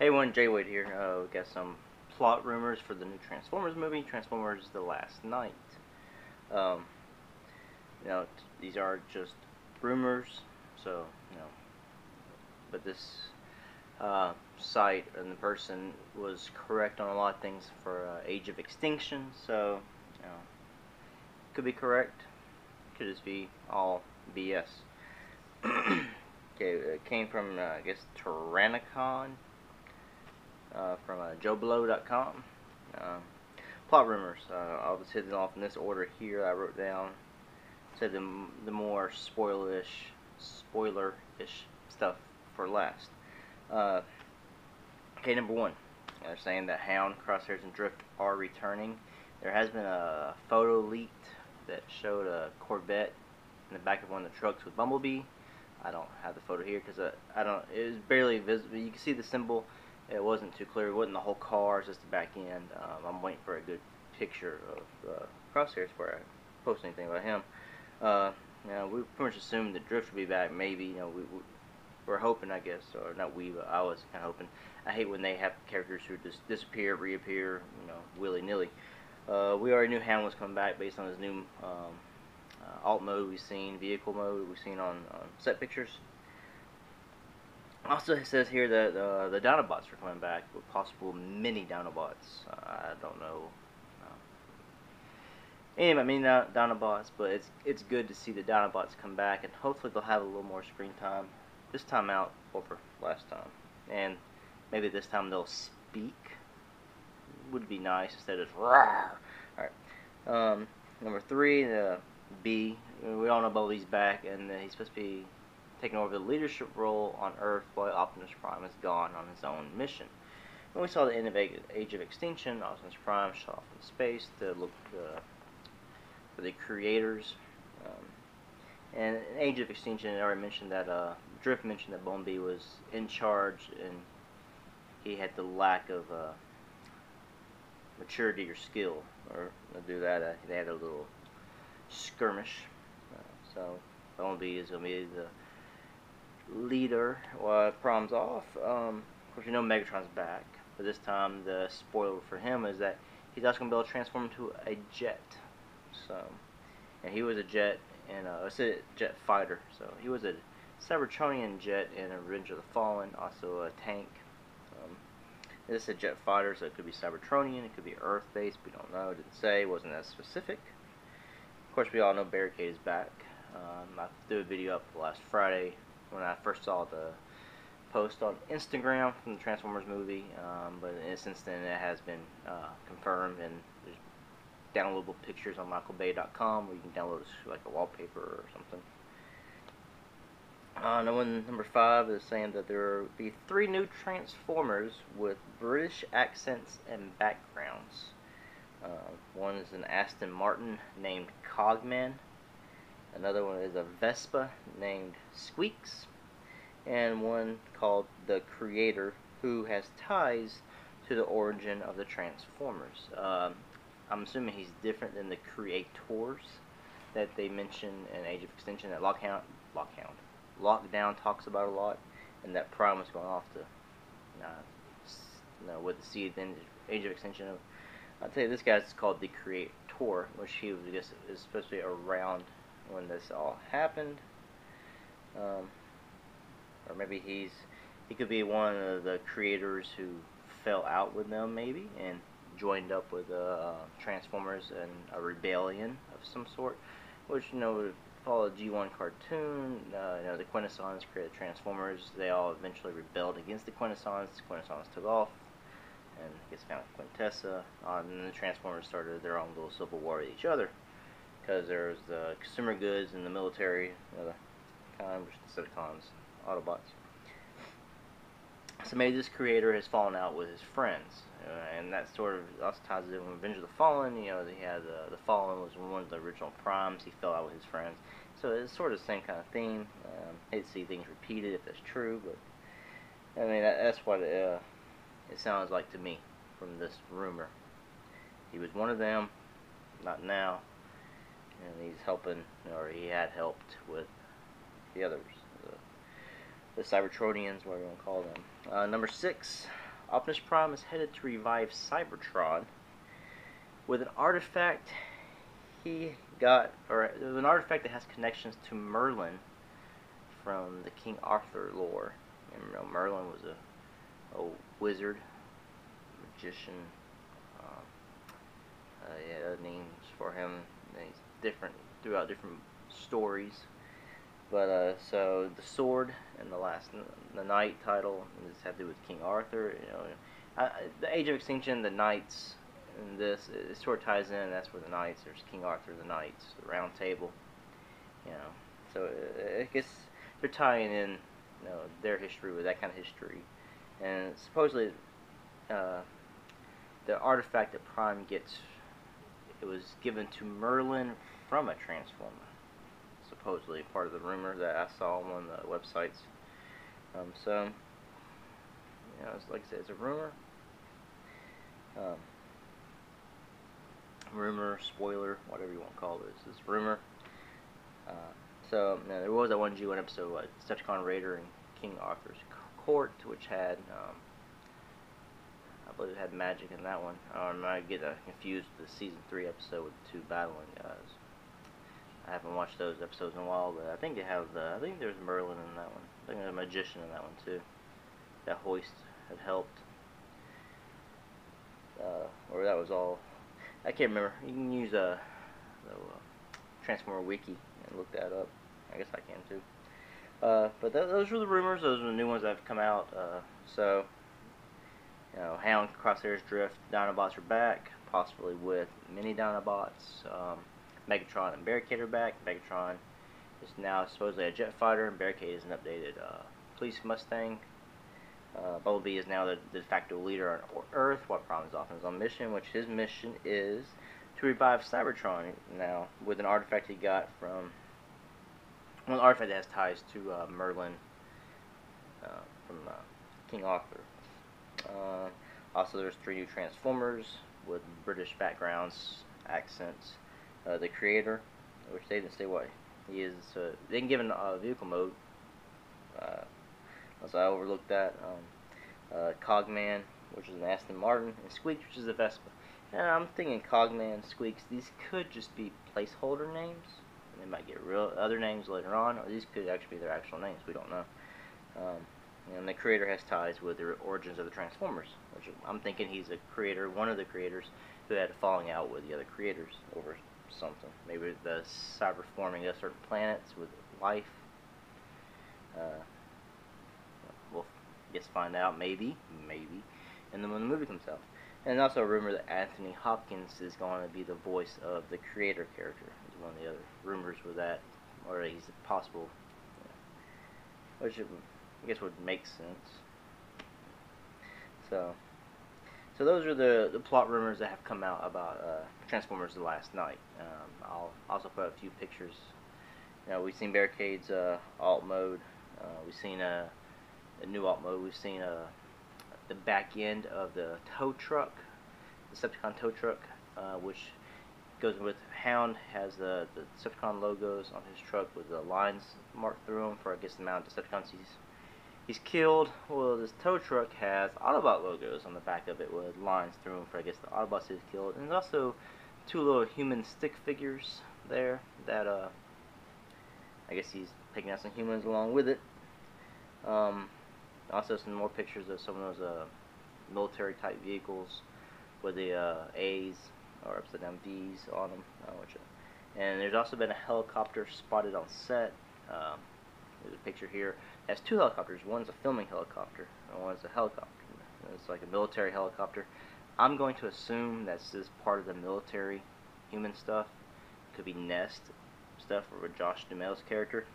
Hey everyone, Jay Wade here. We got some plot rumors for the new Transformers movie, Transformers: The Last Night. Um, these are just rumors, so but this site and the person was correct on a lot of things for Age of Extinction, so could be correct, could just be all BS. Okay, it came from I guess Tyrannicon. From JoeBlow.com. Plot rumors. I'll just hit it off in this order here. I wrote down. Said the more spoilerish stuff for last. Okay, number one. They're saying that Hound, Crosshairs, and Drift are returning. There has been a photo leaked that showed a Corvette in the back of one of the trucks with Bumblebee. I don't have the photo here because I don't. It was barely visible. You can see the symbol. It wasn't too clear. It wasn't the whole car, it's just the back end. I'm waiting for a good picture of Crosshairs before I post anything about him. We pretty much assumed that Drift would be back. Maybe, we're hoping, I guess, or not we, but I was kind of hoping. I hate when they have characters who just disappear, reappear, willy-nilly. We already knew Hound was coming back based on his new alt mode we've seen, vehicle mode we've seen on set pictures. Also, it says here that the Dinobots are coming back with possible mini Dinobots. I don't know. Anyway, mini Dinobots, but it's good to see the Dinobots come back, and hopefully they'll have a little more screen time this time out over last time, and maybe this time they'll speak. Would be nice instead of rawr. All right. Number three, B. We all know Bumblebee's back, and he's supposed to be taking over the leadership role on Earth while Optimus Prime is gone on his own mission. When we saw the end of Age of Extinction, Optimus Prime shot off in space to look for the creators. And in Age of Extinction, I already mentioned that Drift mentioned that Bumblebee was in charge and he had the lack of maturity or skill or to do that. They had a little skirmish. So Bumblebee is going to be the leader while Prime's off. Of course, Megatron's back, but this time the spoiler for him is that he's also going to be able to transform into a jet. So, and he was a jet in it's a jet fighter. So he was a Cybertronian jet in Revenge of the Fallen, also a tank. This is a jet fighter, so it could be Cybertronian, it could be Earth-based. We don't know. It didn't say. It wasn't that specific. Of course, we all know Barricade is back. I threw a video up last Friday when I first saw the post on Instagram from the Transformers movie, but since then it has been confirmed, and there's downloadable pictures on michaelbay.com where you can download like a wallpaper or something. Number 5 is saying that there will be 3 new Transformers with British accents and backgrounds. One is an Aston Martin named Cogman. Another one is a Vespa named Squeaks, and one called the Creator, who has ties to the origin of the Transformers. I'm assuming he's different than the Creators that they mention in Age of Extinction, that Lockdown talks about a lot, and that Prime was going off to with the seed in Age of Extinction. I'll tell you, this guy's called the Creator, which he was, I guess, is supposed to be around when this all happened, or maybe he could be one of the creators who fell out with them, maybe, and joined up with Transformers in a rebellion of some sort, which would follow the G1 cartoon. The Quintessons created Transformers. They all eventually rebelled against the Quintessons. The Quintessons took off and gets found Quintessa, and then the Transformers started their own little civil war with each other. Because there's the consumer goods and the military, the Decepticons, Autobots. So maybe this creator has fallen out with his friends, and that sort of also ties it in with Revenge of the Fallen. They had the Fallen was one of the original Primes. He fell out with his friends, so it's sort of the same kind of theme. Hate to see things repeated if that's true, but I mean that's what it sounds like to me from this rumor. He was one of them, not now. And he's helping, or he had helped with the others, the Cybertronians, whatever you want to call them. Number 6, Optimus Prime is headed to revive Cybertron with an artifact he got, or an artifact that has connections to Merlin from the King Arthur lore. And, you know, Merlin was a wizard, magician. Yeah, names for him. He's different throughout different stories. But so the sword and the knight title, this had to do with King Arthur. You know, the Age of Extinction, the knights, and this it sort of ties in. That's where the knights. There's King Arthur, the knights, the Round Table. You know, so I guess they're tying in, you know, their history with that kind of history. And supposedly, the artifact that Prime gets, it was given to Merlin from a Transformer. Supposedly part of the rumor that I saw on one of the websites. So, you know, it's, like I said, it's a rumor. Rumor, spoiler, whatever you want to call this. It's rumor. So, you know, there was that one G1 episode, Decepticon Raider and King Arthur's Court, which had, I believe it had magic in that one. I might get confused with the Season 3 episode with the two battling guys. I haven't watched those episodes in a while, but I think they have I think there's Merlin in that one. I think there's a magician in that one too. That Hoist had helped. Or that was all. I can't remember. You can use the Transformer Wiki and look that up. I guess I can too. But those were the rumors. Those are the new ones that have come out. So, you know, Hound, Crosshair's Drift, Dinobots are back, possibly with mini Dinobots. Megatron and Barricade are back. Megatron is now supposedly a jet fighter, and Barricade is an updated police Mustang. Bumblebee is now the de facto leader on Earth, while Prime is off on his own mission, which his mission is to revive Cybertron now with an artifact he got from, well, an artifact that has ties to Merlin from King Arthur. Also, there's 3 new Transformers with British backgrounds, accents. The creator, which they didn't say what he is. They didn't give him a vehicle mode. Unless I overlooked that. Cogman, which is an Aston Martin, and Squeaks, which is a Vespa. And I'm thinking Cogman, Squeaks, these could just be placeholder names. They might get real other names later on, or these could actually be their actual names. We don't know. And the creator has ties with the origins of the Transformers, which I'm thinking he's a creator, one of the creators, who had a falling out with the other creators over something. Maybe the cyber forming of certain planets with life. We'll just find out, maybe, and then when the movie comes out. And also a rumor that Anthony Hopkins is going to be the voice of the creator character. Is one of the other rumors with that, or he's possible, which I guess would make sense. So those are the plot rumors that have come out about Transformers the last night. I'll also put a few pictures. You know, we've seen Barricade's alt mode. We've seen a new alt mode. We've seen the back end of the tow truck, the Decepticon tow truck, which goes with Hound, has the Decepticon logos on his truck with the lines marked through them for, I guess, the amount of Decepticons he's killed. Well, this tow truck has Autobot logos on the back of it with lines through them for, I guess, the Autobots he's killed. And there's also 2 little human stick figures there that, I guess he's taking out some humans along with it. Also some more pictures of some of those military type vehicles with the A's or upside down V's on them. And there's also been a helicopter spotted on set. There's a picture here. It has 2 helicopters. One's a filming helicopter, and one's a helicopter. It's like a military helicopter. I'm going to assume that's just part of the military human stuff. It could be Nest stuff or Josh Duhamel's character.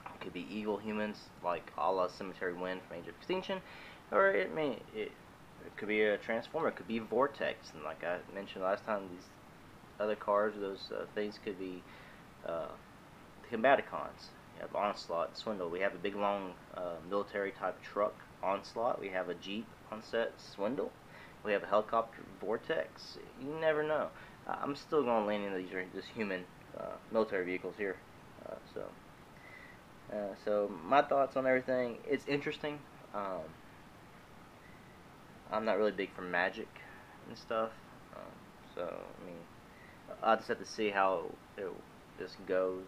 It could be evil humans like a la Cemetery Wind from Age of Extinction, or it could be a Transformer. It could be Vortex, and like I mentioned last time, these other cars, those things could be Combaticons. You have Onslaught, Swindle. We have a big long military type truck, Onslaught. We have a Jeep on set, Swindle. We have a helicopter, Vortex. You never know. I'm still going to lean into these are just human military vehicles here. So my thoughts on everything. It's interesting. I'm not really big for magic and stuff, so I mean, I'll just have to see how this goes.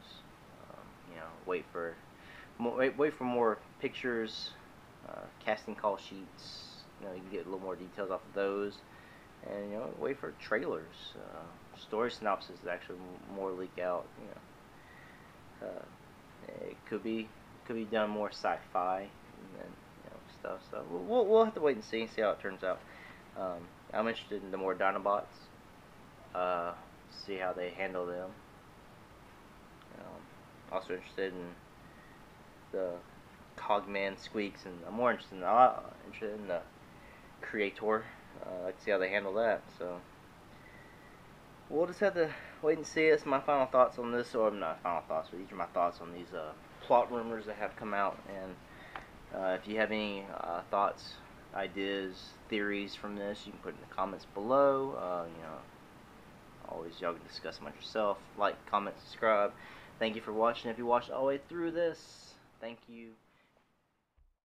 You know, wait for more pictures, casting call sheets. You know, you can get a little more details off of those, and you know, wait for trailers, story synopsis that actually more leak out. You know, it could be done more sci-fi and you know stuff. So we'll have to wait and see how it turns out. I'm interested in the more Dinobots. See how they handle them. Also interested in the Cogman Squeaks, and I'm more interested in the Creator. I'd like to see how they handle that. So we'll just have to wait and see. It's my final thoughts on this, or not final thoughts, but these are my thoughts on these plot rumors that have come out. And if you have any thoughts, ideas, theories from this, you can put it in the comments below. You know, always y'all can discuss among yourself. Like, comment, subscribe. Thank you for watching. If you watched all the way through this, thank you.